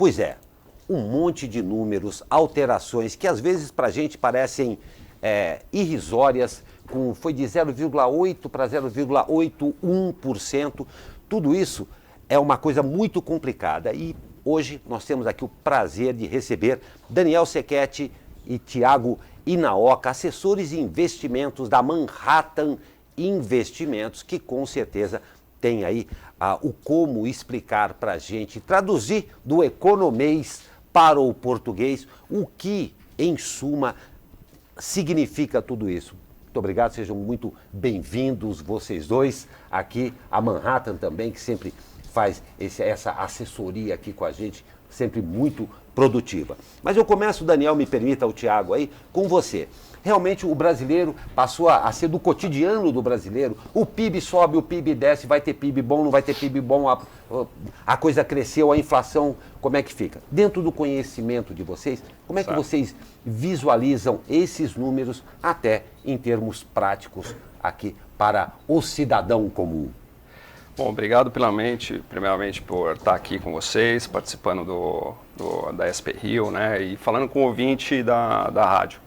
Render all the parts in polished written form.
Pois é, um monte de números, alterações que às vezes para a gente parecem irrisórias, foi de 0,8% para 0,81%. Tudo isso é uma coisa muito complicada e hoje nós temos aqui o prazer de receber Daniel Cequetti e Tiago Inaoka, assessores de investimentos da Manhattan Investimentos, que com certeza tem aí o como explicar para a gente, traduzir do economês para o português, o que, em suma, significa tudo isso. Muito obrigado, sejam muito bem-vindos vocês dois aqui, a Manhattan também, que sempre faz essa assessoria aqui com a gente, sempre muito produtiva. Mas eu começo, Daniel, me permita, o Tiago aí, com você. Realmente o brasileiro passou a ser do cotidiano do brasileiro, o PIB sobe, o PIB desce, vai ter PIB bom, não vai ter PIB bom, a coisa cresceu, a inflação, como é que fica? Dentro do conhecimento de vocês, como é que vocês visualizam esses números até em termos práticos aqui para o cidadão comum? Bom, obrigado primeiramente por estar aqui com vocês, participando da SP Rio, né, e falando com o ouvinte da rádio.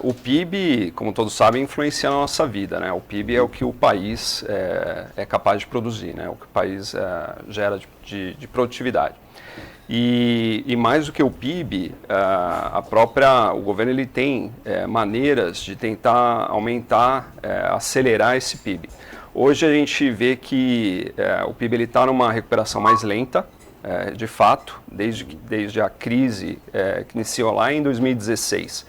O PIB, como todos sabem, influencia na nossa vida, né? O PIB é o que o país é capaz de produzir, né? O que o país gera de produtividade. E mais do que o PIB, o governo ele tem maneiras de tentar aumentar, acelerar esse PIB. Hoje a gente vê que o PIB está numa recuperação mais lenta, de fato, desde a crise que iniciou lá em 2016.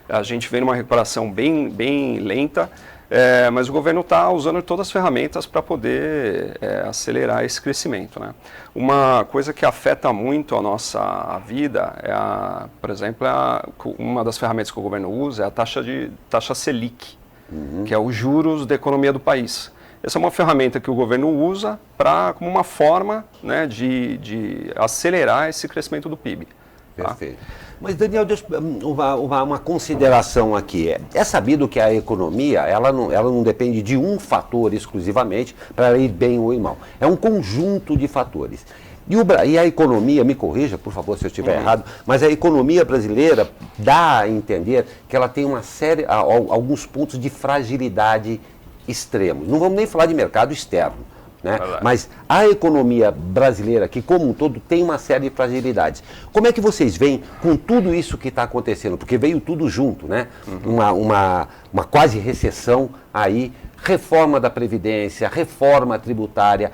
A gente vê uma recuperação bem lenta, mas o governo está usando todas as ferramentas para poder acelerar esse crescimento, né? Uma coisa que afeta muito a nossa vida, por exemplo, uma das ferramentas que o governo usa é a taxa Selic, que é os juros da economia do país. Essa é uma ferramenta que o governo usa como uma forma, né, de acelerar esse crescimento do PIB. Tá? Perfeito. Mas, Daniel, uma consideração aqui. É sabido que a economia ela não depende de um fator exclusivamente para ir bem ou ir mal. É um conjunto de fatores. E a economia, me corrija, por favor, se eu estiver errado, mas a economia brasileira dá a entender que ela tem alguns pontos de fragilidade extremos. Não vamos nem falar de mercado externo, né? Mas a economia brasileira, que como um todo tem uma série de fragilidades. Como é que vocês veem com tudo isso que está acontecendo? Porque veio tudo junto, né? Uma quase recessão aí, reforma da Previdência, reforma tributária.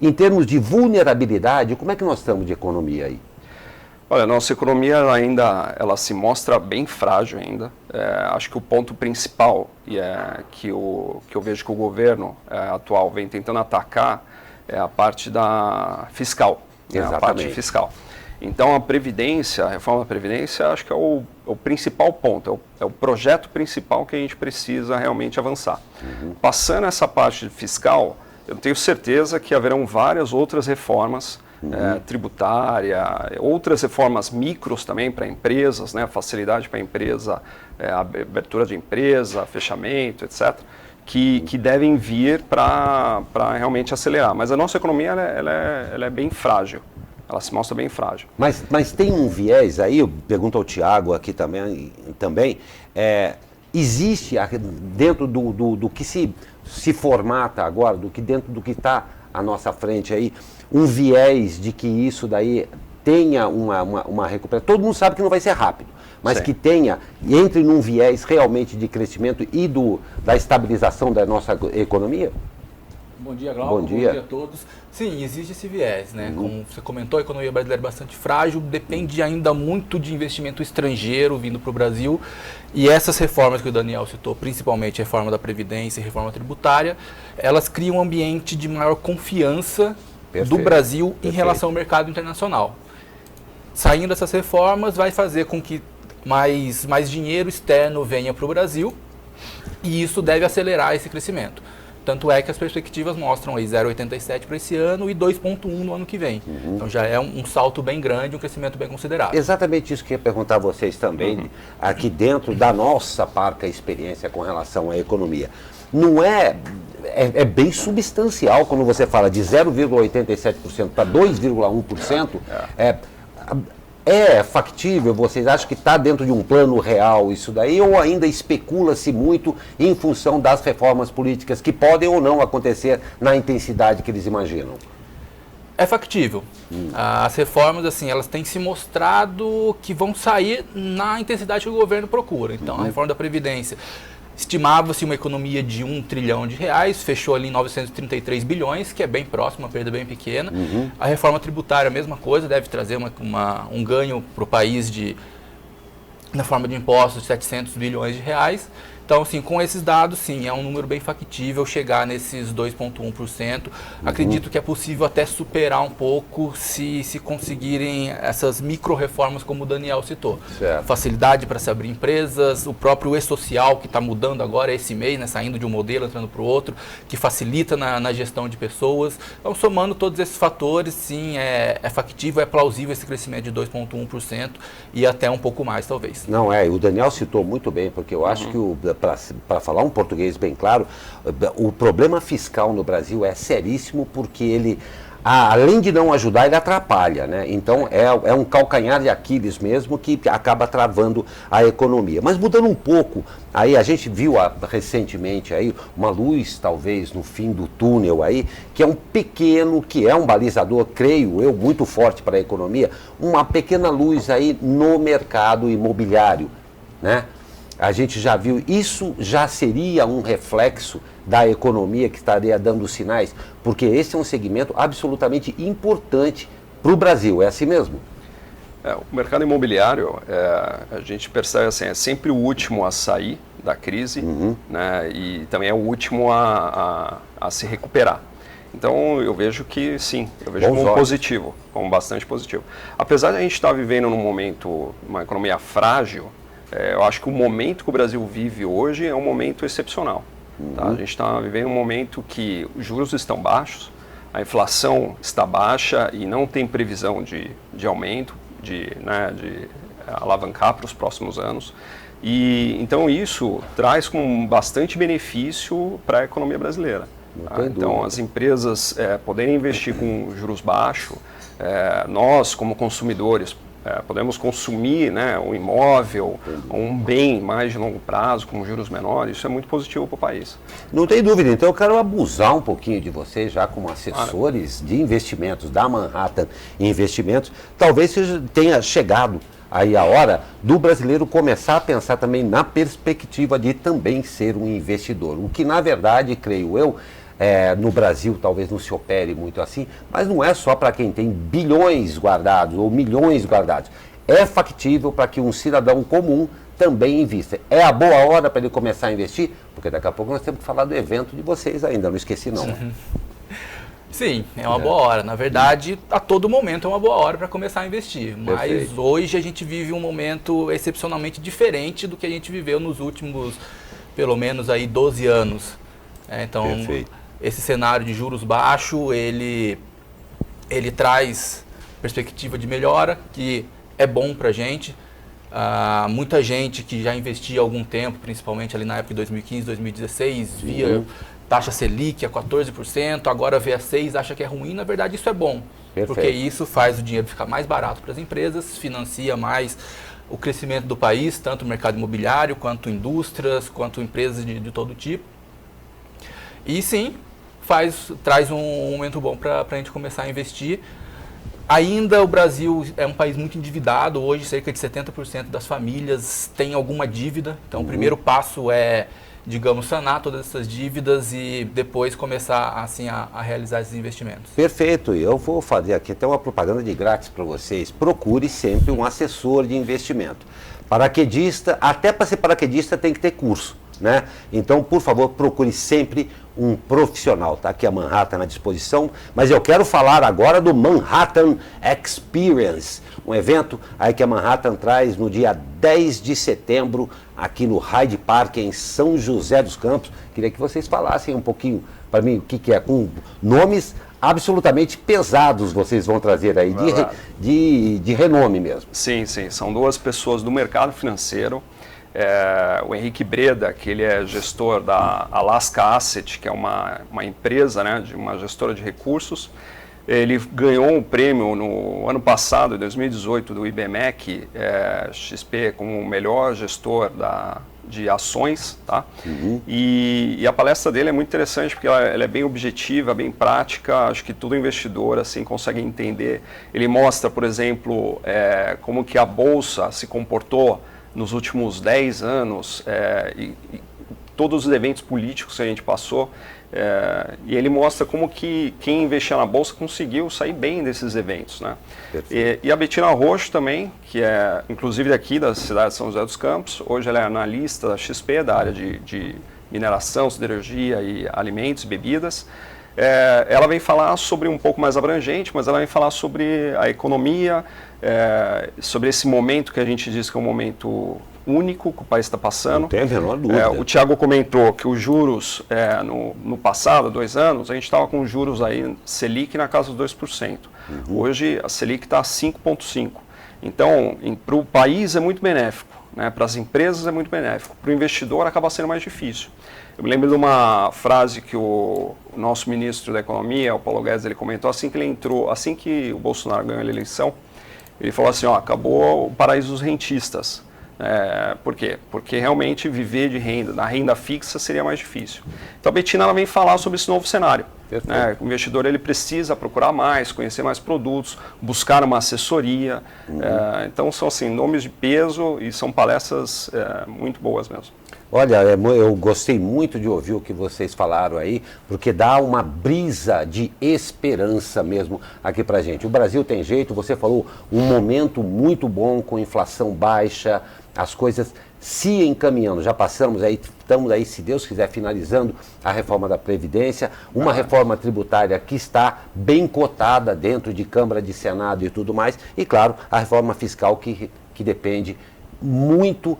Em termos de vulnerabilidade, como é que nós estamos de economia aí? Olha, a nossa economia ela se mostra bem frágil ainda. Acho que o ponto principal que eu vejo que o governo atual vem tentando atacar é a parte fiscal. Exatamente. A parte fiscal. Então a reforma da Previdência, acho que é o principal ponto, é o projeto principal que a gente precisa realmente avançar. Passando essa parte fiscal, eu tenho certeza que haverão várias outras reformas tributária, outras reformas micros também para empresas, né, facilidade para a empresa, abertura de empresa, fechamento, etc., que devem vir para realmente acelerar. Mas a nossa economia ela é bem frágil, ela se mostra bem frágil. Mas tem um viés aí, eu pergunto ao Tiago aqui também existe dentro do que se formata agora, dentro do que está à nossa frente aí, um viés de que isso daí tenha uma recuperação. Todo mundo sabe que não vai ser rápido, mas Sim. que entre num viés realmente de crescimento e da estabilização da nossa economia? Bom dia, Glauco. Bom dia a todos. Sim, existe esse viés, né? Como você comentou, a economia brasileira é bastante frágil, depende ainda muito de investimento estrangeiro vindo para o Brasil. E essas reformas que o Daniel citou, principalmente a reforma da Previdência e a reforma tributária, elas criam um ambiente de maior confiança do Brasil em relação ao mercado internacional. Saindo dessas reformas, vai fazer com que mais dinheiro externo venha para o Brasil e isso deve acelerar esse crescimento. Tanto é que as perspectivas mostram aí 0,87 para esse ano e 2,1 no ano que vem. Então já é um salto bem grande, um crescimento bem considerável. Exatamente isso que eu ia perguntar a vocês também, aqui dentro da nossa parca experiência com relação à economia. Não é bem substancial quando você fala de 0,87% para 2,1%. É factível? Vocês acham que está dentro de um plano real isso daí? Ou ainda especula-se muito em função das reformas políticas que podem ou não acontecer na intensidade que eles imaginam? É factível. As reformas, assim, elas têm se mostrado que vão sair na intensidade que o governo procura. Então, a reforma da Previdência, estimava-se uma economia de R$1 trilhão, fechou ali em 933 bilhões, que é bem próximo, uma perda bem pequena. A reforma tributária, a mesma coisa, deve trazer um ganho para o país na forma de impostos de R$700 bilhões. Então, assim, com esses dados, sim, é um número bem factível chegar nesses 2,1%. Acredito que é possível até superar um pouco se conseguirem essas micro-reformas, como o Daniel citou. Certo. Facilidade para se abrir empresas, o próprio e-social, que está mudando agora esse mês, né, saindo de um modelo, entrando para o outro, que facilita na gestão de pessoas. Então, somando todos esses fatores, sim, é factível, é plausível esse crescimento de 2,1% e até um pouco mais, talvez. Não, o Daniel citou muito bem, porque eu acho que para falar um português bem claro, o problema fiscal no Brasil é seríssimo porque ele, além de não ajudar, ele atrapalha, né? Então é um calcanhar de Aquiles mesmo que acaba travando a economia. Mas mudando um pouco, aí a gente viu recentemente aí uma luz talvez no fim do túnel aí, que é um balizador, creio eu, muito forte para a economia, uma pequena luz aí no mercado imobiliário, né? A gente já viu, isso já seria um reflexo da economia que estaria dando sinais, porque esse é um segmento absolutamente importante para o Brasil, é assim mesmo? O mercado imobiliário, a gente percebe assim, é sempre o último a sair da crise, né, e também é o último a se recuperar. Então eu vejo que sim, eu vejo como positivo, como bastante positivo. Apesar de a gente estar vivendo num momento, uma economia frágil, eu acho que o momento que o Brasil vive hoje é um momento excepcional. Tá? A gente está vivendo um momento que os juros estão baixos, a inflação está baixa e não tem previsão de aumento, de alavancar para os próximos anos. E então isso traz com bastante benefício para a economia brasileira. Tá? Então as empresas poderem investir com juros baixos, nós como consumidores podemos consumir, né, um imóvel, um bem mais de longo prazo, com juros menores, isso é muito positivo para o país. Não tem dúvida, então eu quero abusar um pouquinho de vocês, já como assessores de investimentos da Manhattan Investimentos. Talvez tenha chegado aí a hora do brasileiro começar a pensar também na perspectiva de também ser um investidor, o que na verdade, creio eu, no Brasil talvez não se opere muito assim, mas não é só para quem tem bilhões guardados ou milhões guardados. É factível para que um cidadão comum também invista. É a boa hora para ele começar a investir? Porque daqui a pouco nós temos que falar do evento de vocês ainda, não esqueci não. Sim, é uma boa hora. Na verdade, a todo momento é uma boa hora para começar a investir. Mas Perfeito. Hoje a gente vive um momento excepcionalmente diferente do que a gente viveu nos últimos, pelo menos aí, 12 anos. Então, Perfeito. Esse cenário de juros baixos, ele traz perspectiva de melhora, que é bom para a gente. Muita gente que já investia há algum tempo, principalmente ali na época de 2015, 2016, via taxa Selic a 14%, agora vê a 6%, acha que é ruim. Na verdade, isso é bom, Perfeito. Porque isso faz o dinheiro ficar mais barato para as empresas, financia mais o crescimento do país, tanto o mercado imobiliário, quanto indústrias, quanto empresas de todo tipo. E sim, traz um momento bom para a gente começar a investir. Ainda o Brasil é um país muito endividado, hoje cerca de 70% das famílias têm alguma dívida, então o primeiro passo é, digamos, sanar todas essas dívidas e depois começar assim a realizar esses investimentos. Perfeito, e eu vou fazer aqui até uma propaganda de grátis para vocês. Procure sempre um assessor de investimento. Paraquedista, até para ser paraquedista tem que ter curso, né? Então, por favor, procure sempre um profissional. Está aqui a Manhattan à disposição, mas eu quero falar agora do Manhattan Experience, um evento aí que a Manhattan traz no dia 10 de setembro, aqui no Hyde Park, em São José dos Campos. Queria que vocês falassem um pouquinho para mim o que é, com nomes absolutamente pesados vocês vão trazer aí, de renome mesmo. Sim, são duas pessoas do mercado financeiro. O Henrique Breda, que ele é gestor da Alaska Asset, que é uma empresa, né, uma gestora de recursos, Ele ganhou um prêmio no ano passado, em 2018, do IBMEC XP, como o melhor gestor de ações, tá? E a palestra dele é muito interessante porque ela é bem objetiva, bem prática, acho que todo investidor assim consegue entender. Ele mostra, por exemplo, como que a Bolsa se comportou nos últimos 10 anos e todos os eventos políticos que a gente passou, e ele mostra como que quem investia na Bolsa conseguiu sair bem desses eventos, né? E a Bettina Roxo também, que é inclusive daqui da cidade de São José dos Campos, hoje ela é analista da XP, da área de mineração, siderurgia e alimentos e bebidas. Ela vem falar sobre um pouco mais abrangente, mas ela vem falar sobre a economia, sobre esse momento que a gente diz que é um momento único que o país está passando. Não tem a menor dúvida. O Thiago comentou que os juros, no passado, 2 anos, a gente estava com juros aí, Selic na casa dos 2%. Hoje a Selic está a 5,5%. Então, para o país é muito benéfico, né? Para as empresas é muito benéfico. Para o investidor acaba sendo mais difícil. Eu me lembro de uma frase que o nosso ministro da Economia, o Paulo Guedes, ele comentou assim que ele entrou, assim que o Bolsonaro ganhou a eleição, ele falou assim, acabou o paraíso dos rentistas. Por quê? Porque realmente viver de renda, na renda fixa, seria mais difícil. Então a Bettina ela vem falar sobre esse novo cenário. Né? O investidor ele precisa procurar mais, conhecer mais produtos, buscar uma assessoria. Então são assim, nomes de peso e são palestras muito boas mesmo. Olha, eu gostei muito de ouvir o que vocês falaram aí, porque dá uma brisa de esperança mesmo aqui pra gente. O Brasil tem jeito, você falou, um momento muito bom com inflação baixa, as coisas se encaminhando. Já passamos aí, estamos aí, se Deus quiser, finalizando a reforma da Previdência, uma reforma tributária que está bem cotada dentro de Câmara, de Senado e tudo mais, e claro, a reforma fiscal que depende muito,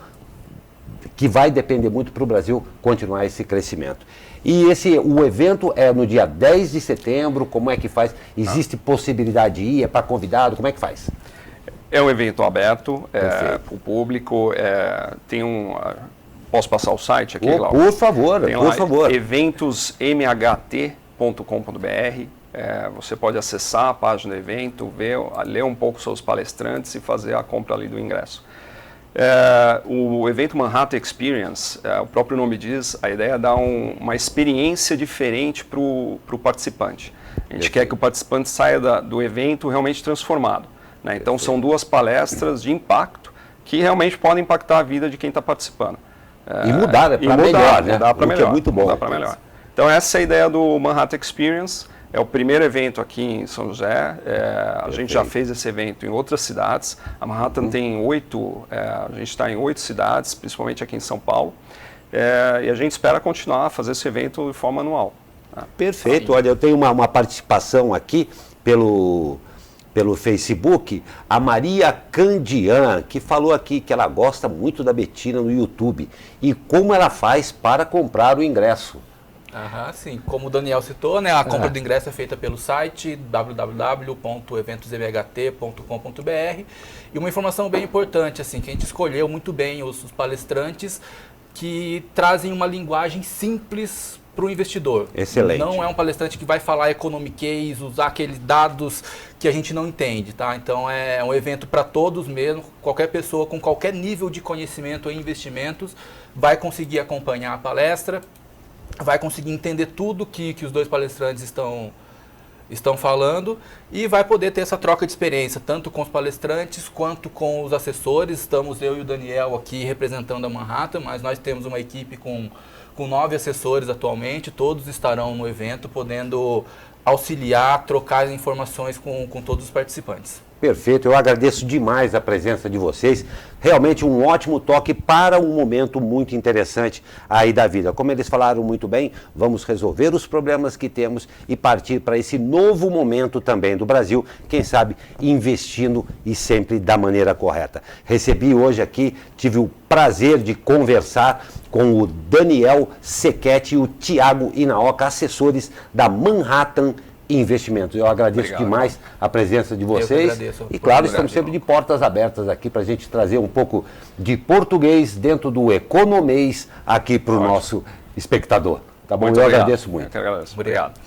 que vai depender muito para o Brasil continuar esse crescimento. E o evento é no dia 10 de setembro, como é que faz? Existe possibilidade de ir? É para convidado? Como é que faz? É um evento aberto para o público, posso passar o site aqui, Glauco? Por favor, tem por lá, favor. eventosmht.com.br, você pode acessar a página do evento, ler um pouco sobre os palestrantes e fazer a compra ali do ingresso. O evento Manhattan Experience, o próprio nome diz, a ideia é dar uma experiência diferente para o participante. A gente quer que o participante saia do evento realmente transformado. Né? Então são 2 palestras de impacto que realmente podem impactar a vida de quem está participando. E mudar, para melhor, né? Mudar para melhor. É muito bom. Mudar para melhor. Então essa é a ideia do Manhattan Experience. É o primeiro evento aqui em São José. A gente já fez esse evento em outras cidades. A Manhattan tem 8, a gente está em 8 cidades, principalmente aqui em São Paulo. E a gente espera continuar a fazer esse evento de forma anual. Perfeito. Olha, eu tenho uma participação aqui pelo Facebook, a Maria Candian, que falou aqui que ela gosta muito da Bettina no YouTube e como ela faz para comprar o ingresso. Sim, como o Daniel citou, né, a compra do ingresso é feita pelo site www.eventosmht.com.br e uma informação bem importante, assim, que a gente escolheu muito bem os palestrantes que trazem uma linguagem simples para o investidor. Excelente. Não é um palestrante que vai falar economic case, usar aqueles dados que a gente não entende, tá? Então é um evento para todos mesmo, qualquer pessoa com qualquer nível de conhecimento em investimentos vai conseguir acompanhar a palestra, vai conseguir entender tudo que os 2 palestrantes estão falando e vai poder ter essa troca de experiência, tanto com os palestrantes quanto com os assessores. Estamos eu e o Daniel aqui representando a Manhattan, mas nós temos uma equipe com 9 assessores atualmente, todos estarão no evento, podendo auxiliar, trocar informações com todos os participantes. Perfeito, eu agradeço demais a presença de vocês, realmente um ótimo toque para um momento muito interessante aí da vida. Como eles falaram muito bem, vamos resolver os problemas que temos e partir para esse novo momento também do Brasil, quem sabe investindo e sempre da maneira correta. Recebi hoje aqui, tive o prazer de conversar com o Daniel Sequete e o Thiago Inaoka, assessores da Manhattan Investimentos. Eu agradeço demais a presença de vocês. E claro, estamos sempre de portas abertas aqui para a gente trazer um pouco de português dentro do economês aqui para o nosso espectador. Tá bom? Eu agradeço muito. Eu que agradeço. Obrigado.